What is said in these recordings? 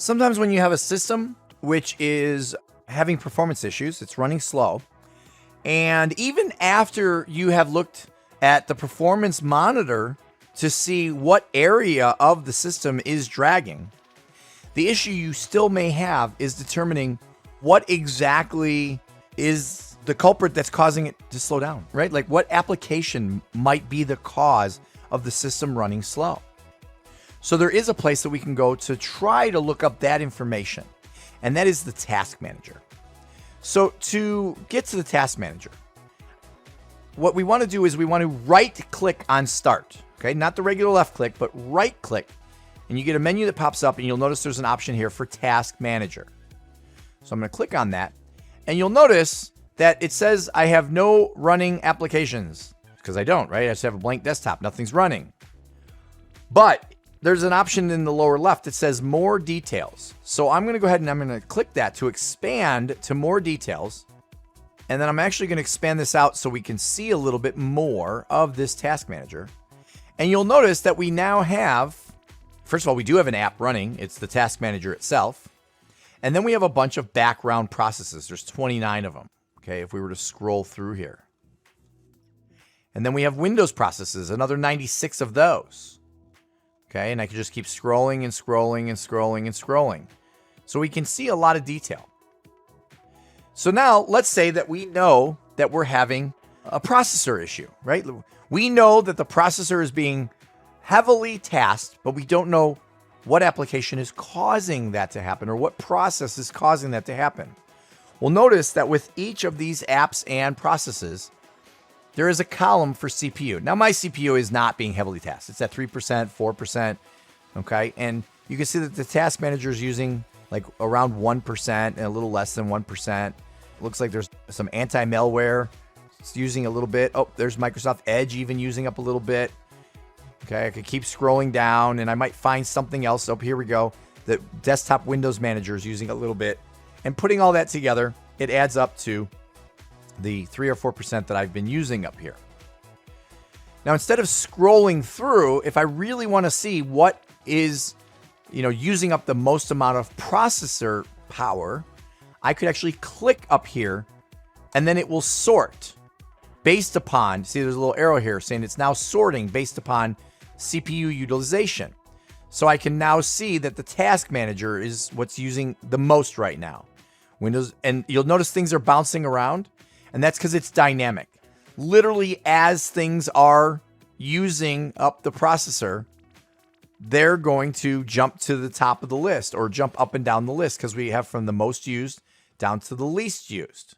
Sometimes when you have a system which is having performance issues, it's running slow, and even after you have looked at the performance monitor to see what area of the system is dragging, the issue you still may have is determining what exactly is the culprit that's causing it to slow down, right? Like what application might be the cause of the system running slow. So there is a place that we can go to try to look up that information, and that is the task manager. So to get to the task manager, what we want to do is we want to right click on start, okay? Not the regular left click, but right click, and you get a menu that pops up, and you'll notice there's an option here for task manager. So I'm going to click on that, and you'll notice that it says I have no running applications, because I don't, right? I just have a blank desktop. Nothing's running. But there's an option in the lower left that says more details. So I'm going to go ahead and I'm going to click that to expand to more details. And then I'm actually going to expand this out so we can see a little bit more of this task manager. And you'll notice that we now have, first of all, we do have an app running. It's the task manager itself. And then we have a bunch of background processes. There's 29 of them. Okay, if we were to scroll through here. And then we have Windows processes, another 96 of those. Okay, and I can just keep scrolling and scrolling and scrolling and scrolling. So we can see a lot of detail. So now let's say that we know that we're having a processor issue, right? We know that the processor is being heavily tasked, but we don't know what application is causing that to happen or what process is causing that to happen. Well, notice that with each of these apps and processes, there is a column for CPU. Now, my CPU is not being heavily tasked. It's at 3%, 4%, okay? And you can see that the task manager is using like around 1% and a little less than 1%. It looks like there's some anti-malware. It's using a little bit. Oh, there's Microsoft Edge even using up a little bit. Okay, I could keep scrolling down and I might find something else. Oh, here we go. The desktop Windows Manager is using a little bit. And putting all that together, it adds up to the 3 or 4% that I've been using up here. Now, instead of scrolling through, if I really want to see what is, using up the most amount of processor power, I could actually click up here and then it will sort based upon, see there's a little arrow here saying it's now sorting based upon CPU utilization. So I can now see that the task manager is what's using the most right now. Windows, and you'll notice things are bouncing around. And that's because it's dynamic. Literally, as things are using up the processor, they're going to jump to the top of the list or jump up and down the list because we have from the most used down to the least used.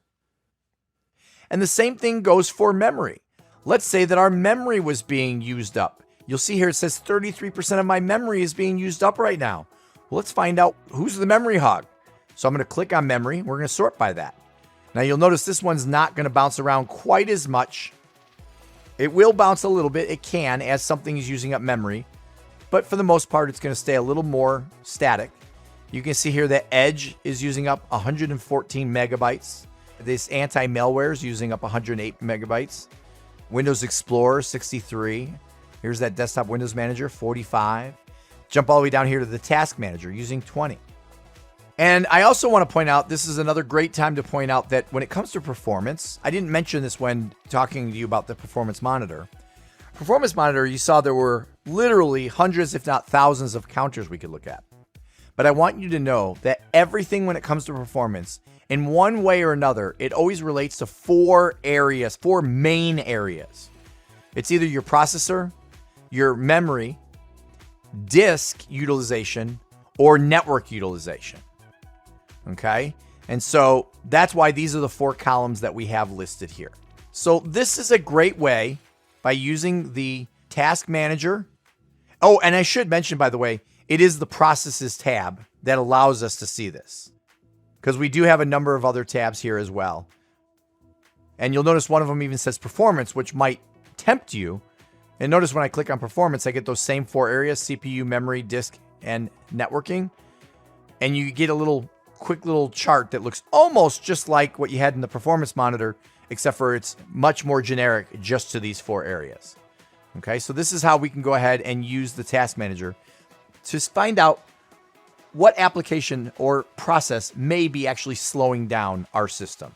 And the same thing goes for memory. Let's say that our memory was being used up. You'll see here it says 33% of my memory is being used up right now. Well, let's find out who's the memory hog. So I'm going to click on memory. We're going to sort by that. Now you'll notice this one's not going to bounce around quite as much. It will bounce a little bit. It can as something is using up memory. But for the most part, it's going to stay a little more static. You can see here that Edge is using up 114 megabytes. This anti-malware is using up 108 megabytes. Windows Explorer, 63. Here's that desktop Windows Manager, 45. Jump all the way down here to the Task Manager using 20. And I also want to point out, this is another great time to point out that when it comes to performance, I didn't mention this when talking to you about the performance monitor. Performance monitor, you saw there were literally hundreds, if not thousands of counters we could look at. But I want you to know that everything when it comes to performance, in one way or another, it always relates to four main areas. It's either your processor, your memory, disk utilization, or network utilization. Okay, and so that's why these are the four columns that we have listed here. So this is a great way by using the task manager. Oh, and I should mention, by the way, it is the processes tab that allows us to see this, because we do have a number of other tabs here as well. And you'll notice one of them even says performance, which might tempt you. And notice when I click on performance, I get those same four areas: CPU, memory, disk, and networking. And you get a quick little chart that looks almost just like what you had in the performance monitor, except for it's much more generic just to these four areas. Okay, so this is how we can go ahead and use the task manager to find out what application or process may be actually slowing down our system.